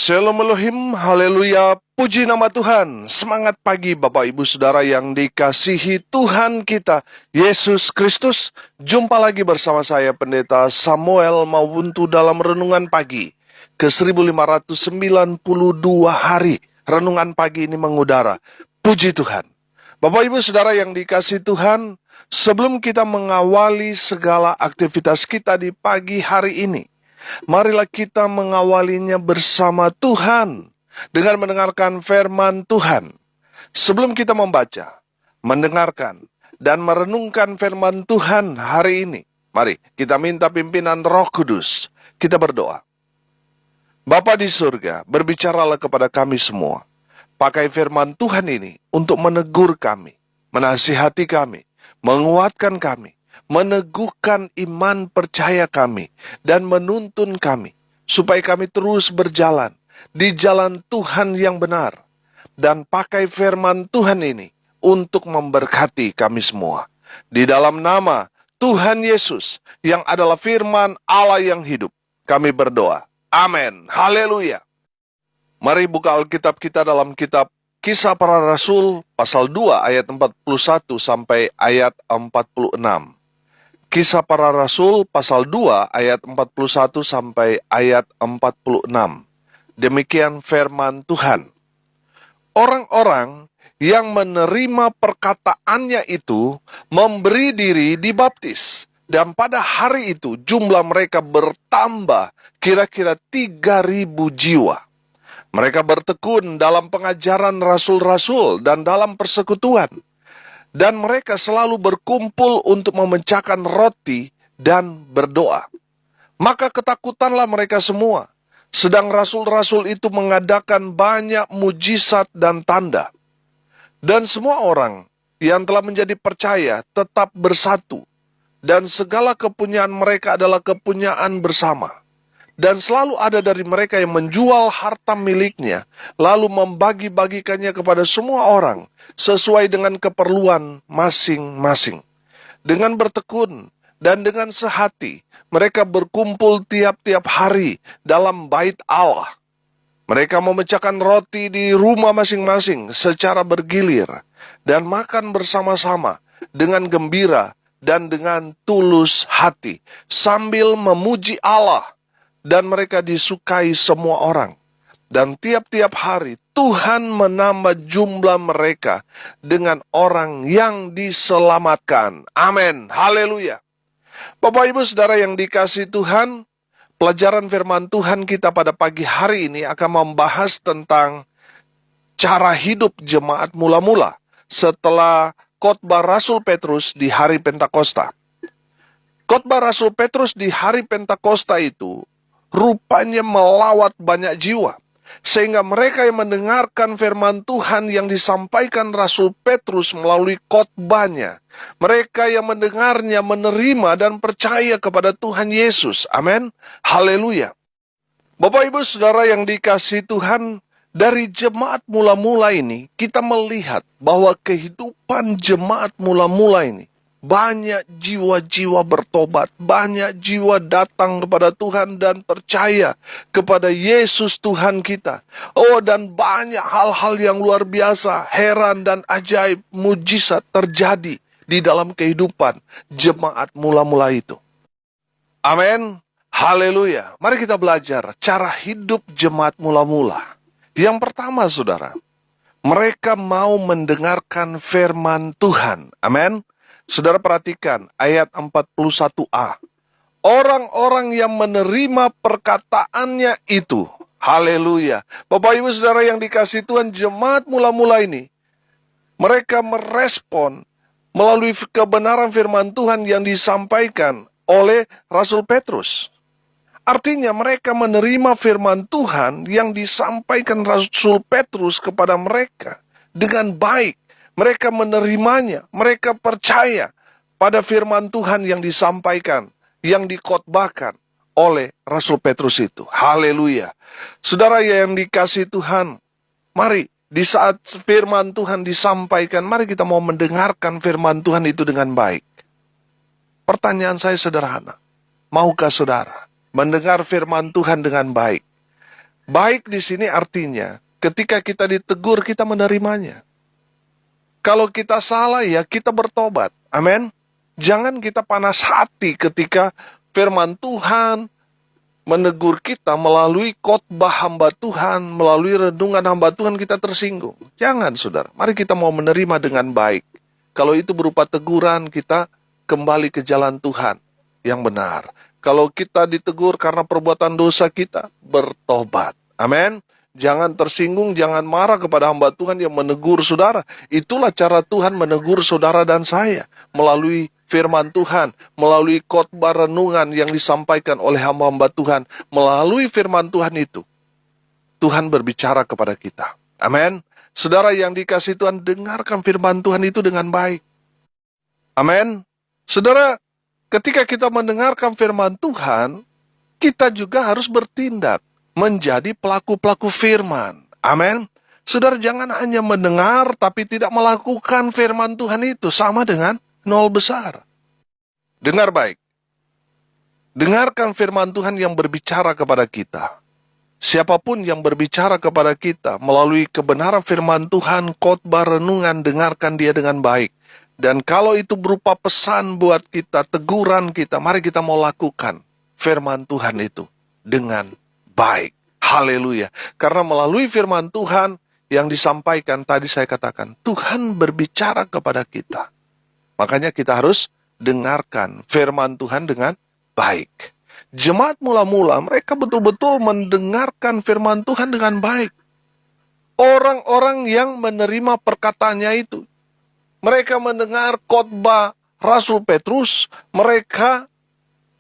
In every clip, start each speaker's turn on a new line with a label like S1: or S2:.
S1: Shalom Elohim, haleluya, puji nama Tuhan. Semangat pagi Bapak Ibu Saudara yang dikasihi Tuhan kita, Yesus Kristus. Jumpa lagi bersama saya Pendeta Samuel Mawuntu dalam Renungan Pagi ke 1592 hari. Renungan pagi ini mengudara. Puji Tuhan. Bapak Ibu Saudara yang dikasihi Tuhan, sebelum kita mengawali segala aktivitas kita di pagi hari ini, marilah kita mengawalinya bersama Tuhan dengan mendengarkan firman Tuhan. Sebelum kita membaca, mendengarkan, dan merenungkan firman Tuhan hari ini, mari kita minta pimpinan Roh Kudus. Kita berdoa. Bapa di surga, berbicaralah kepada kami semua. Pakai firman Tuhan ini untuk menegur kami, menasihati kami, menguatkan kami, meneguhkan iman percaya kami, dan menuntun kami, supaya kami terus berjalan di jalan Tuhan yang benar, dan pakai firman Tuhan ini untuk memberkati kami semua. Di dalam nama Tuhan Yesus, yang adalah firman Allah yang hidup, kami berdoa. Amin. Haleluya. Mari buka Alkitab kita dalam kitab Kisah Para Rasul, pasal 2 ayat 41 sampai ayat 46. Kisah Para Rasul pasal 2 ayat 41 sampai ayat 46. Demikian firman Tuhan. Orang-orang yang menerima perkataannya itu memberi diri dibaptis. Dan pada hari itu jumlah mereka bertambah kira-kira 3.000 jiwa. Mereka bertekun dalam pengajaran rasul-rasul dan dalam persekutuan. Dan mereka selalu berkumpul untuk memecahkan roti dan berdoa. Maka ketakutanlah mereka semua. Sedang rasul-rasul itu mengadakan banyak mujizat dan tanda. Dan semua orang yang telah menjadi percaya tetap bersatu. Dan segala kepunyaan mereka adalah kepunyaan bersama. Dan selalu ada dari mereka yang menjual harta miliknya, lalu membagi-bagikannya kepada semua orang, sesuai dengan keperluan masing-masing. Dengan bertekun dan dengan sehati, mereka berkumpul tiap-tiap hari dalam bait Allah. Mereka memecahkan roti di rumah masing-masing secara bergilir, dan makan bersama-sama dengan gembira dan dengan tulus hati, sambil memuji Allah. Dan mereka disukai semua orang. Dan tiap-tiap hari Tuhan menambah jumlah mereka dengan orang yang diselamatkan. Amin. Haleluya. Bapak Ibu Saudara yang dikasihi Tuhan, pelajaran firman Tuhan kita pada pagi hari ini akan membahas tentang cara hidup jemaat mula-mula setelah khotbah Rasul Petrus di hari Pentakosta. Khotbah Rasul Petrus di hari Pentakosta itu rupanya melawat banyak jiwa, sehingga mereka yang mendengarkan firman Tuhan yang disampaikan Rasul Petrus melalui khotbahnya, mereka yang mendengarnya menerima dan percaya kepada Tuhan Yesus. Amin. Haleluya. Bapak Ibu Saudara yang dikasihi Tuhan, dari jemaat mula-mula ini kita melihat bahwa kehidupan jemaat mula-mula ini banyak jiwa-jiwa bertobat, banyak jiwa datang kepada Tuhan dan percaya kepada Yesus Tuhan kita. Oh, dan banyak hal-hal yang luar biasa, heran dan ajaib, mujizat terjadi di dalam kehidupan jemaat mula-mula itu. Amin. Haleluya. Mari kita belajar cara hidup jemaat mula-mula. Yang pertama, saudara, mereka mau mendengarkan firman Tuhan. Amin. Saudara perhatikan ayat 41a. Orang-orang yang menerima perkataannya itu. Haleluya. Bapak Ibu Saudara yang dikasihi Tuhan, jemaat mula-mula ini, mereka merespon melalui kebenaran firman Tuhan yang disampaikan oleh Rasul Petrus. Artinya mereka menerima firman Tuhan yang disampaikan Rasul Petrus kepada mereka dengan baik. Mereka menerimanya, mereka percaya pada firman Tuhan yang disampaikan, yang dikhotbahkan oleh Rasul Petrus itu. Haleluya. Saudara yang dikasihi Tuhan, mari di saat firman Tuhan disampaikan, mari kita mau mendengarkan firman Tuhan itu dengan baik. Pertanyaan saya sederhana, maukah saudara mendengar firman Tuhan dengan baik? Baik di sini artinya ketika kita ditegur, kita menerimanya. Kalau kita salah, ya kita bertobat. Amin. Jangan kita panas hati ketika firman Tuhan menegur kita melalui khotbah hamba Tuhan, melalui renungan hamba Tuhan, kita tersinggung. Jangan, saudara. Mari kita mau menerima dengan baik. Kalau itu berupa teguran, kita kembali ke jalan Tuhan yang benar. Kalau kita ditegur karena perbuatan dosa kita, bertobat. Amin. Jangan tersinggung, jangan marah kepada hamba Tuhan yang menegur saudara. Itulah cara Tuhan menegur saudara dan saya, melalui firman Tuhan, melalui khotbah renungan yang disampaikan oleh hamba-hamba Tuhan. Melalui firman Tuhan itu, Tuhan berbicara kepada kita. Amin. Saudara yang dikasihi Tuhan, dengarkan firman Tuhan itu dengan baik. Amin. Saudara, ketika kita mendengarkan firman Tuhan, kita juga harus bertindak menjadi pelaku-pelaku firman. Amin. Saudara, jangan hanya mendengar tapi tidak melakukan firman Tuhan itu, sama dengan nol besar. Dengar baik. Dengarkan firman Tuhan yang berbicara kepada kita. Siapapun yang berbicara kepada kita melalui kebenaran firman Tuhan, khotbah renungan, dengarkan dia dengan baik. Dan kalau itu berupa pesan buat kita, teguran kita, mari kita mau lakukan firman Tuhan itu dengan baik. Haleluya. Karena melalui firman Tuhan yang disampaikan tadi saya katakan, Tuhan berbicara kepada kita. Makanya kita harus dengarkan firman Tuhan dengan baik. Jemaat mula-mula mereka betul-betul mendengarkan firman Tuhan dengan baik. Orang-orang yang menerima perkataannya itu, mereka mendengar khotbah Rasul Petrus, mereka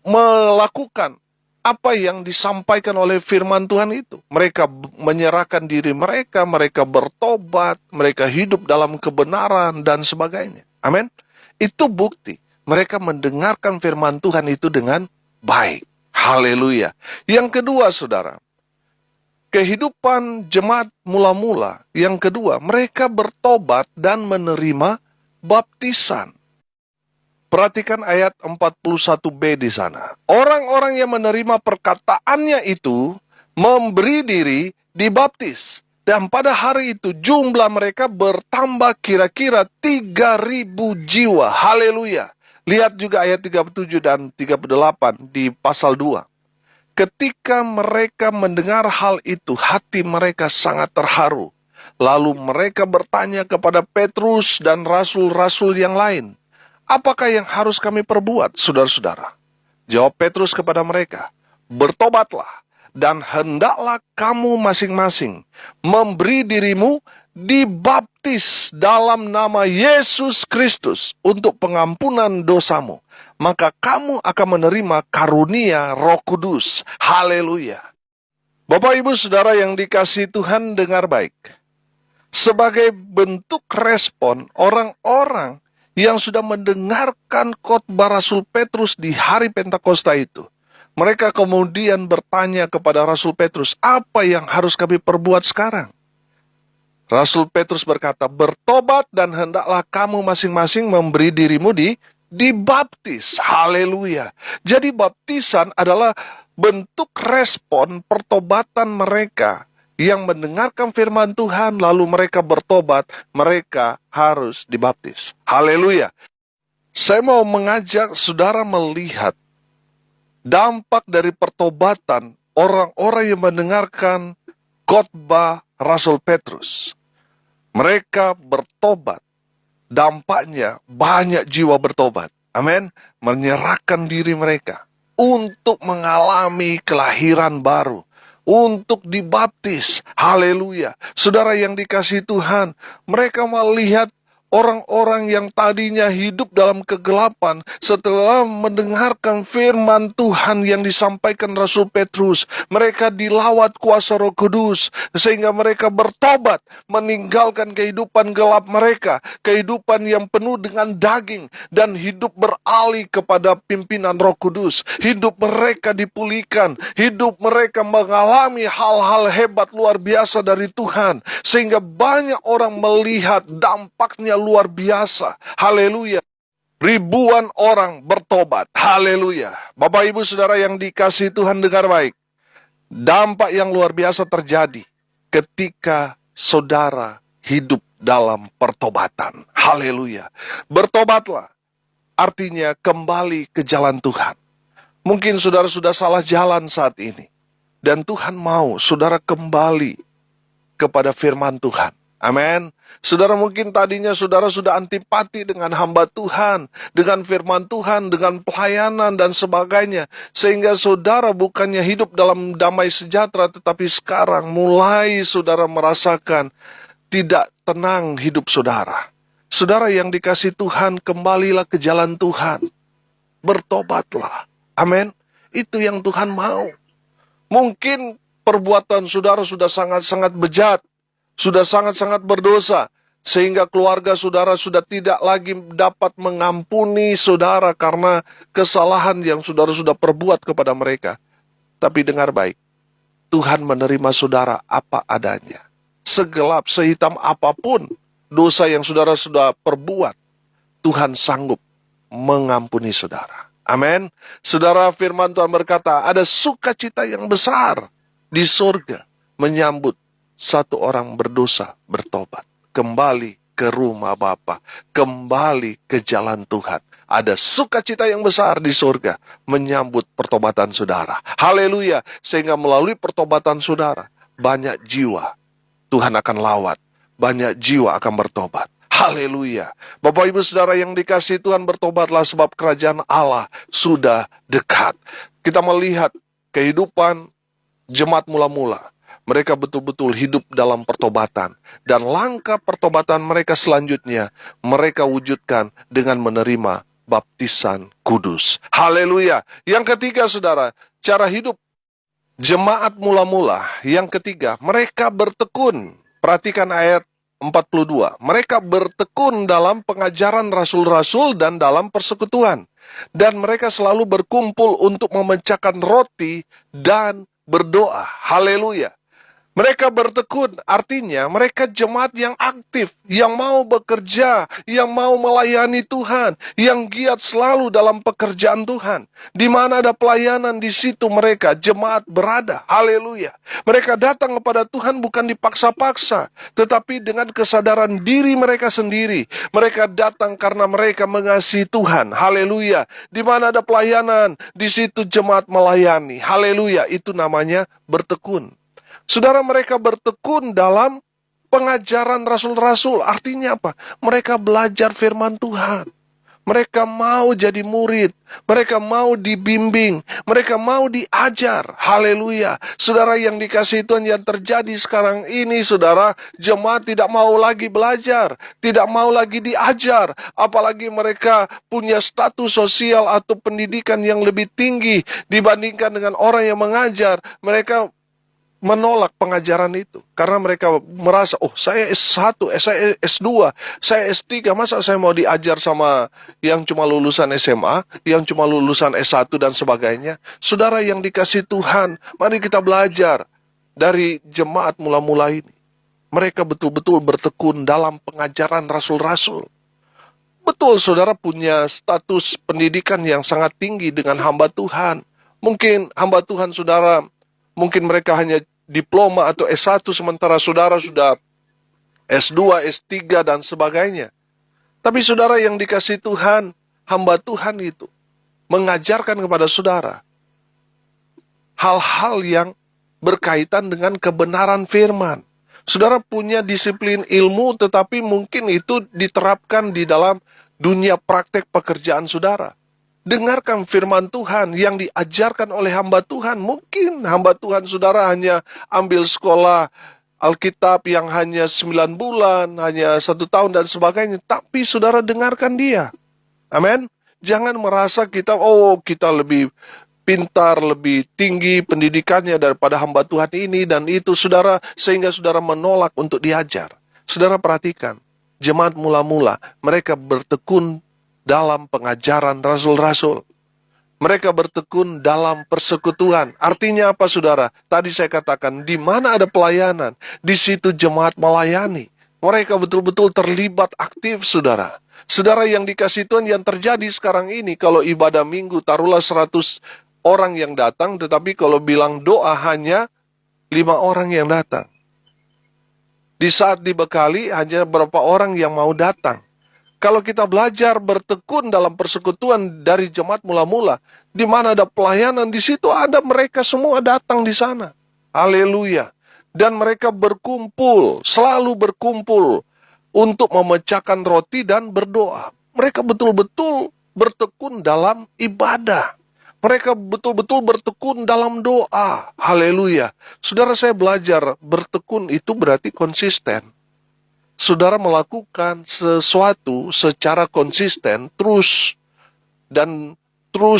S1: melakukan apa yang disampaikan oleh firman Tuhan itu. Mereka menyerahkan diri mereka, mereka bertobat, mereka hidup dalam kebenaran dan sebagainya. Amin. Itu bukti mereka mendengarkan firman Tuhan itu dengan baik. Haleluya. Yang kedua, saudara, kehidupan jemaat mula-mula. Yang kedua, mereka bertobat dan menerima baptisan. Perhatikan ayat 41b di sana. Orang-orang yang menerima perkataannya itu memberi diri dibaptis. Dan pada hari itu jumlah mereka bertambah kira-kira 3.000 jiwa. Haleluya. Lihat juga ayat 37 dan 38 di pasal 2. Ketika mereka mendengar hal itu, hati mereka sangat terharu. Lalu mereka bertanya kepada Petrus dan rasul-rasul yang lain, apakah yang harus kami perbuat, saudara-saudara? Jawab Petrus kepada mereka, bertobatlah dan hendaklah kamu masing-masing memberi dirimu dibaptis dalam nama Yesus Kristus untuk pengampunan dosamu. Maka kamu akan menerima karunia Roh Kudus. Haleluya. Bapak Ibu Saudara yang dikasihi Tuhan, dengar baik. Sebagai bentuk respon orang-orang yang sudah mendengarkan khotbah Rasul Petrus di hari Pentakosta itu, mereka kemudian bertanya kepada Rasul Petrus, apa yang harus kami perbuat sekarang? Rasul Petrus berkata, bertobat dan hendaklah kamu masing-masing memberi dirimu dibaptis. Haleluya. Jadi baptisan adalah bentuk respon pertobatan mereka yang mendengarkan firman Tuhan, lalu mereka bertobat, mereka harus dibaptis. Haleluya. Saya mau mengajak saudara melihat dampak dari pertobatan orang-orang yang mendengarkan khotbah Rasul Petrus. Mereka bertobat. Dampaknya banyak jiwa bertobat. Amin. Menyerahkan diri mereka untuk mengalami kelahiran baru, untuk dibaptis. Haleluya. Saudara yang dikasihi Tuhan, mereka melihat orang-orang yang tadinya hidup dalam kegelapan setelah mendengarkan firman Tuhan yang disampaikan Rasul Petrus. Mereka dilawat kuasa Roh Kudus sehingga mereka bertobat, meninggalkan kehidupan gelap mereka, kehidupan yang penuh dengan daging, dan hidup beralih kepada pimpinan Roh Kudus. Hidup mereka dipulihkan, hidup mereka mengalami hal-hal hebat luar biasa dari Tuhan, sehingga banyak orang melihat dampaknya luar biasa. Haleluya. Ribuan orang bertobat. Haleluya. Bapak Ibu Saudara yang dikasihi Tuhan, dengar baik. Dampak yang luar biasa terjadi ketika saudara hidup dalam pertobatan. Haleluya. Bertobatlah, artinya kembali ke jalan Tuhan. Mungkin saudara sudah salah jalan saat ini, dan Tuhan mau saudara kembali kepada firman Tuhan. Amin. Saudara mungkin tadinya saudara sudah antipati dengan hamba Tuhan, dengan firman Tuhan, dengan pelayanan dan sebagainya. Sehingga saudara bukannya hidup dalam damai sejahtera, tetapi sekarang mulai saudara merasakan tidak tenang hidup saudara. Saudara yang dikasihi Tuhan, kembalilah ke jalan Tuhan. Bertobatlah. Amin. Itu yang Tuhan mau. Mungkin perbuatan saudara sudah sangat-sangat bejat, sudah sangat-sangat berdosa, sehingga keluarga saudara sudah tidak lagi dapat mengampuni saudara karena kesalahan yang saudara sudah perbuat kepada mereka. Tapi dengar baik, Tuhan menerima saudara apa adanya. Segelap, sehitam apapun dosa yang saudara sudah perbuat, Tuhan sanggup mengampuni saudara. Amin. Saudara, firman Tuhan berkata, ada sukacita yang besar di surga menyambut satu orang berdosa bertobat, kembali ke rumah Bapa, kembali ke jalan Tuhan. Ada sukacita yang besar di surga menyambut pertobatan saudara. Haleluya. Sehingga melalui pertobatan saudara, banyak jiwa Tuhan akan lawat, banyak jiwa akan bertobat. Haleluya. Bapak Ibu Saudara yang dikasihi Tuhan, bertobatlah sebab kerajaan Allah sudah dekat. Kita melihat kehidupan jemaat mula-mula. Mereka betul-betul hidup dalam pertobatan. Dan langkah pertobatan mereka selanjutnya, mereka wujudkan dengan menerima baptisan kudus. Haleluya. Yang ketiga saudara, cara hidup jemaat mula-mula. Yang ketiga, mereka bertekun. Perhatikan ayat 42. Mereka bertekun dalam pengajaran rasul-rasul dan dalam persekutuan. Dan mereka selalu berkumpul untuk memecahkan roti dan berdoa. Haleluya. Mereka bertekun, artinya mereka jemaat yang aktif, yang mau bekerja, yang mau melayani Tuhan, yang giat selalu dalam pekerjaan Tuhan. Di mana ada pelayanan, di situ mereka jemaat berada. Haleluya. Mereka datang kepada Tuhan bukan dipaksa-paksa, tetapi dengan kesadaran diri mereka sendiri. Mereka datang karena mereka mengasihi Tuhan. Haleluya. Di mana ada pelayanan, di situ jemaat melayani. Haleluya. Itu namanya bertekun. Saudara, mereka bertekun dalam pengajaran rasul-rasul. Artinya apa? Mereka belajar firman Tuhan. Mereka mau jadi murid. Mereka mau dibimbing. Mereka mau diajar. Haleluya. Saudara yang dikasihi Tuhan, yang terjadi sekarang ini, saudara, jemaat tidak mau lagi belajar. Tidak mau lagi diajar. Apalagi mereka punya status sosial atau pendidikan yang lebih tinggi dibandingkan dengan orang yang mengajar. Mereka menolak pengajaran itu. Karena mereka merasa, oh saya S1, saya S2, saya S3, masa saya mau diajar sama yang cuma lulusan SMA, yang cuma lulusan S1 dan sebagainya. Saudara yang dikasihi Tuhan, mari kita belajar dari jemaat mula-mula ini. Mereka betul-betul bertekun dalam pengajaran rasul-rasul. Betul, saudara punya status pendidikan yang sangat tinggi dengan hamba Tuhan. Mungkin hamba Tuhan saudara, mungkin mereka hanya diploma atau S1 sementara saudara sudah S2, S3 dan sebagainya. Tapi saudara yang dikasihi Tuhan, hamba Tuhan itu mengajarkan kepada saudara hal-hal yang berkaitan dengan kebenaran firman. Saudara punya disiplin ilmu, tetapi mungkin itu diterapkan di dalam dunia praktek pekerjaan saudara. Dengarkan firman Tuhan yang diajarkan oleh hamba Tuhan. Mungkin hamba Tuhan saudara hanya ambil sekolah Alkitab yang hanya 9 bulan, hanya 1 tahun dan sebagainya. Tapi saudara dengarkan dia. Amin. Jangan merasa kita lebih pintar, lebih tinggi pendidikannya daripada hamba Tuhan ini dan itu, saudara, sehingga saudara menolak untuk diajar. Saudara perhatikan, jemaat mula-mula, mereka bertekun dalam pengajaran rasul-rasul. Mereka bertekun dalam persekutuan. Artinya apa saudara? Tadi saya katakan, di mana ada pelayanan, di situ jemaat melayani. Mereka betul-betul terlibat aktif saudara. Saudara yang dikasihi Tuhan, yang terjadi sekarang ini, kalau ibadah minggu taruhlah 100 orang yang datang, tetapi kalau bilang doa hanya 5 orang yang datang. Di saat dibekali hanya berapa orang yang mau datang. Kalau kita belajar bertekun dalam persekutuan dari jemaat mula-mula, di mana ada pelayanan, di situ ada mereka semua datang di sana. Haleluya. Dan mereka berkumpul, selalu berkumpul untuk memecahkan roti dan berdoa. Mereka betul-betul bertekun dalam ibadah. Mereka betul-betul bertekun dalam doa. Haleluya. Saudara, saya belajar bertekun itu berarti konsisten. Saudara melakukan sesuatu secara konsisten, terus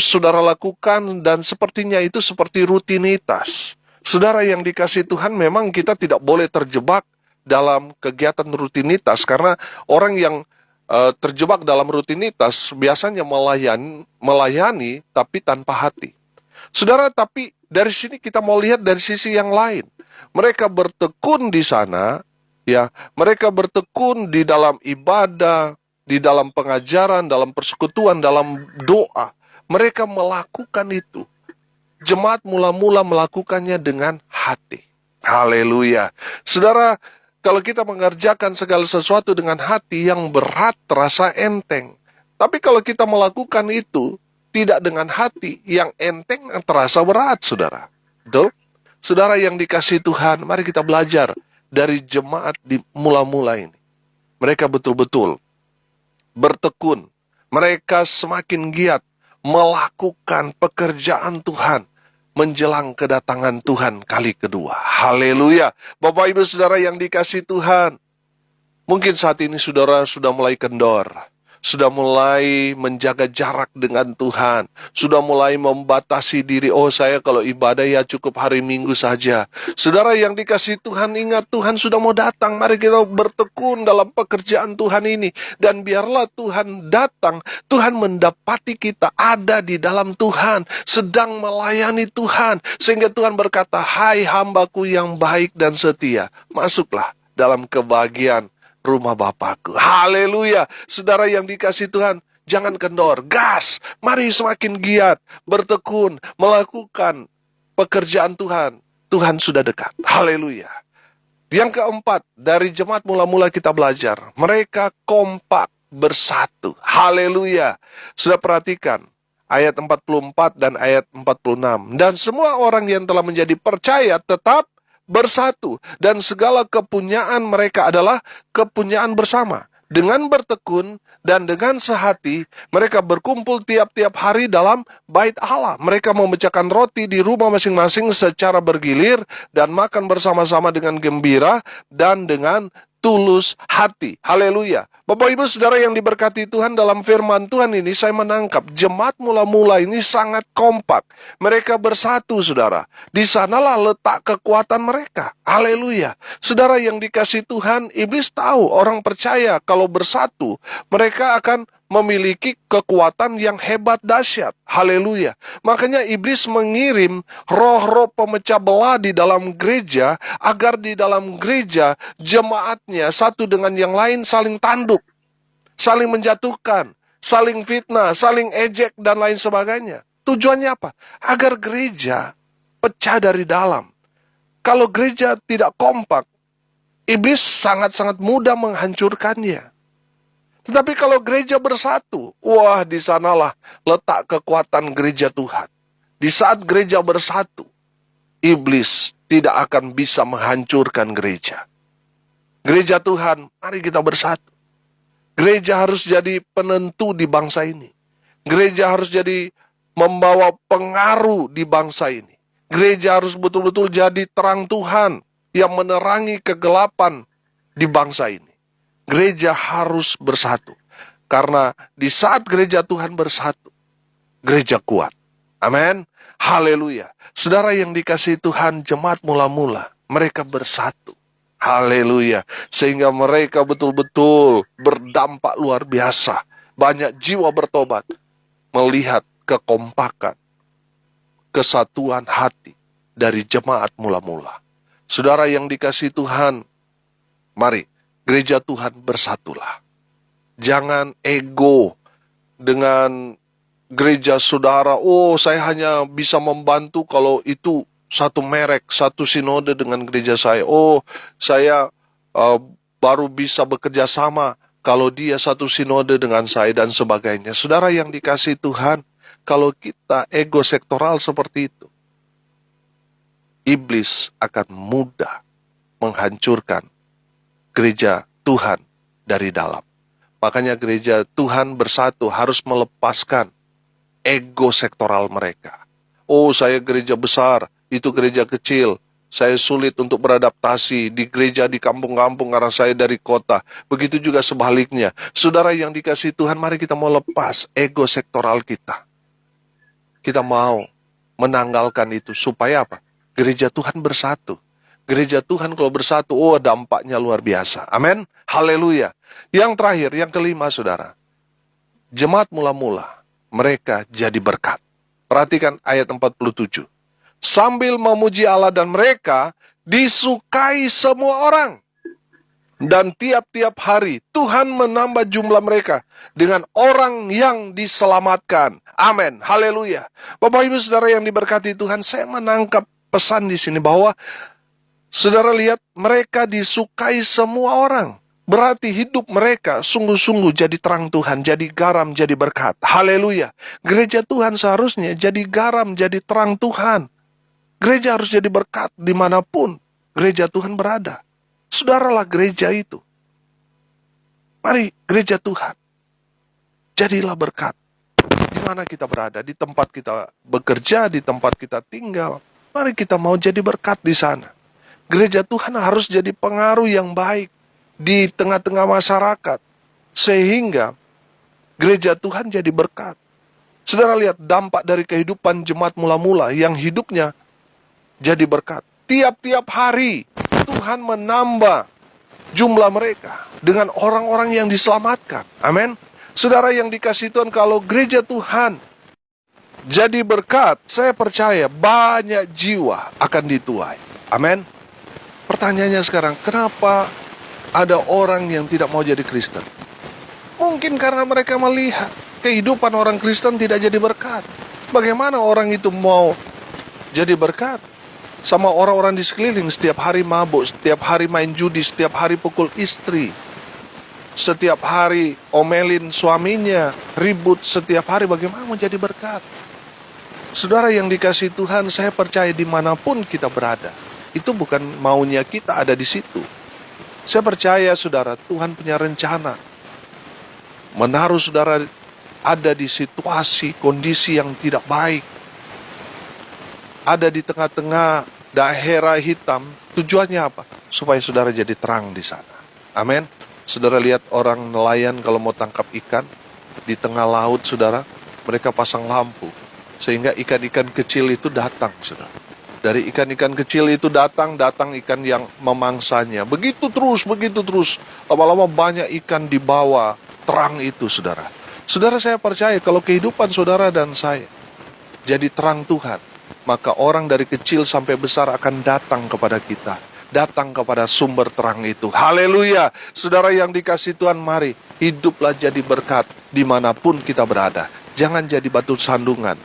S1: saudara lakukan, dan sepertinya itu seperti rutinitas. Saudara yang dikasihi Tuhan, memang kita tidak boleh terjebak dalam kegiatan rutinitas, karena orang yang terjebak dalam rutinitas biasanya melayani tapi tanpa hati. Saudara, tapi dari sini kita mau lihat dari sisi yang lain. Mereka bertekun di sana, ya, mereka bertekun di dalam ibadah, di dalam pengajaran, dalam persekutuan, dalam doa. Mereka melakukan itu. Jemaat mula-mula melakukannya dengan hati. Haleluya. Saudara, kalau kita mengerjakan segala sesuatu dengan hati, yang berat terasa enteng. Tapi kalau kita melakukan itu tidak dengan hati, yang enteng terasa berat, saudara. Betul? Saudara yang dikasihi Tuhan, mari kita belajar dari jemaat di mula-mula ini. Mereka betul-betul bertekun. Mereka semakin giat melakukan pekerjaan Tuhan menjelang kedatangan Tuhan kali kedua. Haleluya. Bapak Ibu Saudara yang dikasihi Tuhan, mungkin saat ini saudara sudah mulai kendor, sudah mulai menjaga jarak dengan Tuhan, sudah mulai membatasi diri. Oh, saya kalau ibadah ya cukup hari Minggu saja. Saudara yang dikasihi Tuhan, ingat Tuhan sudah mau datang. Mari kita bertekun dalam pekerjaan Tuhan ini, dan biarlah Tuhan datang, Tuhan mendapati kita ada di dalam Tuhan, sedang melayani Tuhan, sehingga Tuhan berkata, "Hai hambaku yang baik dan setia, masuklah dalam kebahagiaan rumah Bapakku." Haleluya. Saudara yang dikasihi Tuhan, jangan kendor, gas. Mari semakin giat, bertekun, melakukan pekerjaan Tuhan. Tuhan sudah dekat. Haleluya. Yang keempat, dari jemaat mula-mula kita belajar, mereka kompak bersatu. Haleluya. Sudah perhatikan ayat 44 dan ayat 46. Dan semua orang yang telah menjadi percaya tetap bersatu, dan segala kepunyaan mereka adalah kepunyaan bersama. Dengan bertekun dan dengan sehati, mereka berkumpul tiap-tiap hari dalam bait Allah. Mereka memecahkan roti di rumah masing-masing secara bergilir, dan makan bersama-sama dengan gembira dan dengan tulus hati. Haleluya. Bapak Ibu Saudara yang diberkati Tuhan, dalam firman Tuhan ini saya menangkap jemaat mula-mula ini sangat kompak. Mereka bersatu, saudara. Di sanalah letak kekuatan mereka. Haleluya. Saudara yang dikasihi Tuhan, iblis tahu orang percaya kalau bersatu, mereka akan memiliki kekuatan yang hebat dahsyat. Haleluya. Makanya iblis mengirim roh-roh pemecah belah di dalam gereja, agar di dalam gereja jemaatnya satu dengan yang lain saling tanduk, saling menjatuhkan, saling fitnah, saling ejek, dan lain sebagainya. Tujuannya apa? Agar gereja pecah dari dalam. Kalau gereja tidak kompak, iblis sangat-sangat mudah menghancurkannya. Tetapi kalau gereja bersatu, wah, di sanalah letak kekuatan gereja Tuhan. Di saat gereja bersatu, iblis tidak akan bisa menghancurkan gereja. Gereja Tuhan, mari kita bersatu. Gereja harus jadi penentu di bangsa ini. Gereja harus jadi membawa pengaruh di bangsa ini. Gereja harus betul-betul jadi terang Tuhan yang menerangi kegelapan di bangsa ini. Gereja harus bersatu. Karena di saat gereja Tuhan bersatu, gereja kuat. Amin. Haleluya. Saudara yang dikasihi Tuhan, jemaat mula-mula, mereka bersatu. Haleluya. Sehingga mereka betul-betul berdampak luar biasa. Banyak jiwa bertobat melihat kekompakan, kesatuan hati dari jemaat mula-mula. Saudara yang dikasihi Tuhan, mari gereja Tuhan bersatulah. Jangan ego dengan gereja saudara, oh saya hanya bisa membantu kalau itu satu merek, satu sinode dengan gereja saya. Oh, saya uh, baru bisa bekerja sama kalau dia satu sinode dengan saya dan sebagainya. Saudara yang dikasihi Tuhan, kalau kita ego sektoral seperti itu, iblis akan mudah menghancurkan gereja Tuhan dari dalam. Makanya gereja Tuhan bersatu harus melepaskan ego sektoral mereka. Oh, saya gereja besar, itu gereja kecil. Saya sulit untuk beradaptasi di gereja di kampung-kampung karena saya dari kota. Begitu juga sebaliknya. Saudara yang dikasihi Tuhan, mari kita mau lepas ego sektoral kita. Kita mau menanggalkan itu. Supaya apa? Gereja Tuhan bersatu. Gereja Tuhan kalau bersatu, oh dampaknya luar biasa. Amin. Haleluya. Yang terakhir, yang kelima saudara. Jemaat mula-mula, mereka jadi berkat. Perhatikan ayat 47. Sambil memuji Allah dan mereka disukai semua orang. Dan tiap-tiap hari Tuhan menambah jumlah mereka dengan orang yang diselamatkan. Amin. Haleluya. Bapak Ibu Saudara yang diberkati Tuhan, saya menangkap pesan di sini bahwa saudara lihat mereka disukai semua orang. Berarti hidup mereka sungguh-sungguh jadi terang Tuhan, jadi garam, jadi berkat. Haleluya. Gereja Tuhan seharusnya jadi garam, jadi terang Tuhan. Gereja harus jadi berkat dimanapun gereja Tuhan berada. Saudaralah gereja itu. Mari gereja Tuhan, jadilah berkat. Di mana kita berada, di tempat kita bekerja, di tempat kita tinggal. Mari kita mau jadi berkat di sana. Gereja Tuhan harus jadi pengaruh yang baik di tengah-tengah masyarakat, sehingga gereja Tuhan jadi berkat. Saudara lihat dampak dari kehidupan jemaat mula-mula yang hidupnya jadi berkat. Tiap-tiap hari Tuhan menambah jumlah mereka dengan orang-orang yang diselamatkan. Amin. Saudara yang dikasihi Tuhan, kalau gereja Tuhan jadi berkat, saya percaya banyak jiwa akan dituai. Amin. Pertanyaannya sekarang, kenapa ada orang yang tidak mau jadi Kristen? Mungkin karena mereka melihat kehidupan orang Kristen tidak jadi berkat. Bagaimana orang itu mau jadi berkat? Sama orang-orang di sekeliling setiap hari mabuk, setiap hari main judi, setiap hari pukul istri, setiap hari omelin suaminya, ribut setiap hari. Bagaimana mau jadi berkat? Saudara yang dikasihi Tuhan, saya percaya dimanapun kita berada, itu bukan maunya kita ada di situ. Saya percaya saudara, Tuhan punya rencana menaruh saudara ada di situasi, kondisi yang tidak baik, ada di tengah-tengah daerah hitam. Tujuannya apa? Supaya saudara jadi terang di sana. Amin. Saudara lihat orang nelayan kalau mau tangkap ikan di tengah laut, saudara, mereka pasang lampu sehingga ikan-ikan kecil itu datang, saudara. Dari ikan-ikan kecil itu datang ikan yang memangsanya. Begitu terus. Lama-lama banyak ikan di bawah terang itu, saudara. Saudara, saya percaya kalau kehidupan saudara dan saya jadi terang Tuhan, maka orang dari kecil sampai besar akan datang kepada kita. Datang kepada sumber terang itu. Haleluya. Saudara yang dikasihi Tuhan, mari hiduplah jadi berkat dimanapun kita berada. Jangan jadi batu sandungan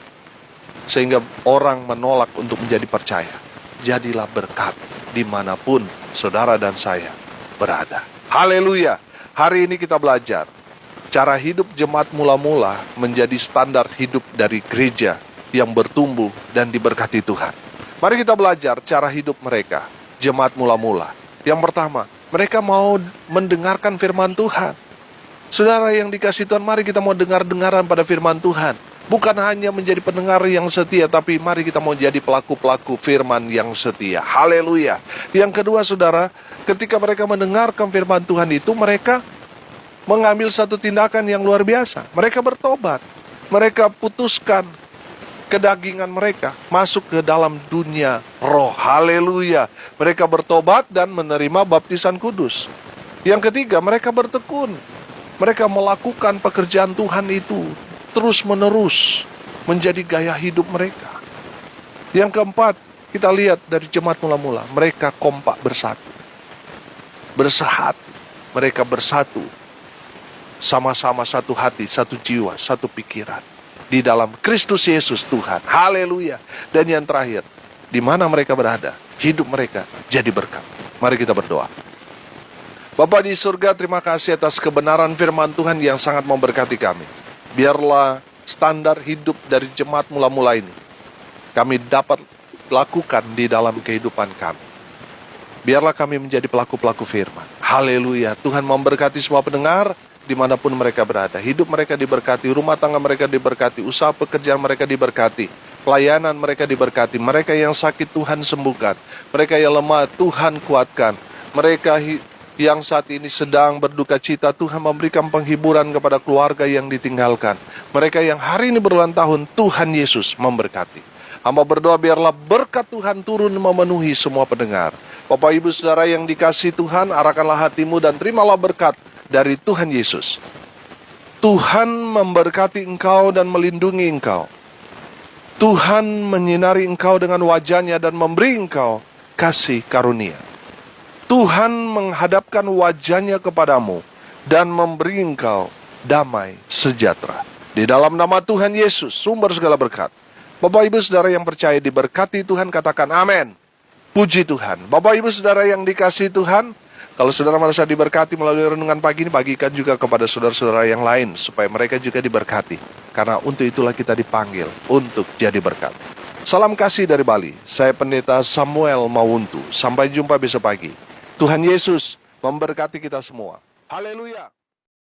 S1: sehingga orang menolak untuk menjadi percaya. Jadilah berkat dimanapun saudara dan saya berada. Haleluya. Hari ini kita belajar cara hidup jemaat mula-mula menjadi standar hidup dari gereja yang bertumbuh dan diberkati Tuhan. Mari kita belajar cara hidup mereka, jemaat mula-mula. Yang pertama, mereka mau mendengarkan firman Tuhan. Saudara yang dikasihi Tuhan, mari kita mau dengar-dengaran pada firman Tuhan. Bukan hanya menjadi pendengar yang setia, tapi mari kita mau jadi pelaku-pelaku firman yang setia. Haleluya. Yang kedua saudara, ketika mereka mendengarkan firman Tuhan itu, mereka mengambil satu tindakan yang luar biasa. Mereka bertobat. Mereka putuskan kedagingan mereka, masuk ke dalam dunia roh. Haleluya. Mereka bertobat dan menerima baptisan kudus. Yang ketiga, mereka bertekun. Mereka melakukan pekerjaan Tuhan itu terus-menerus menjadi gaya hidup mereka. Yang keempat, kita lihat dari jemaat mula-mula, mereka kompak bersatu. Bersahati. Mereka bersatu. Sama-sama satu hati, satu jiwa, satu pikiran. di dalam Kristus Yesus Tuhan. Haleluya. Dan yang terakhir, di mana mereka berada, hidup mereka jadi berkat. Mari kita berdoa. Bapa di surga, terima kasih atas kebenaran firman Tuhan yang sangat memberkati kami. Biarlah standar hidup dari jemaat mula-mula ini kami dapat lakukan di dalam kehidupan kami. Biarlah kami menjadi pelaku-pelaku firman. Haleluya. Tuhan memberkati semua pendengar dimanapun mereka berada. Hidup mereka diberkati, rumah tangga mereka diberkati, usaha pekerjaan mereka diberkati, pelayanan mereka diberkati. Mereka yang sakit Tuhan sembuhkan, mereka yang lemah Tuhan kuatkan, mereka yang saat ini sedang berduka cita, Tuhan memberikan penghiburan kepada keluarga yang ditinggalkan. Mereka yang hari ini berulang tahun, Tuhan Yesus memberkati. Hamba berdoa biarlah berkat Tuhan turun memenuhi semua pendengar. Bapak Ibu Saudara yang dikasihi Tuhan, arahkanlah hatimu dan terimalah berkat dari Tuhan Yesus. Tuhan memberkati engkau dan melindungi engkau. Tuhan menyinari engkau dengan wajahnya dan memberi engkau kasih karunia. Tuhan menghadapkan wajahnya kepadamu dan memberi engkau damai sejahtera. Di dalam nama Tuhan Yesus, sumber segala berkat. Bapak Ibu Saudara yang percaya diberkati Tuhan, katakan amin. Puji Tuhan. Bapak Ibu Saudara yang dikasihi Tuhan, kalau saudara merasa diberkati melalui renungan pagi ini, bagikan juga kepada saudara-saudara yang lain, supaya mereka juga diberkati. Karena untuk itulah kita dipanggil untuk jadi berkat. Salam kasih dari Bali, saya Pendeta Samuel Mawuntu. Sampai jumpa besok pagi. Tuhan Yesus memberkati kita semua. Haleluya.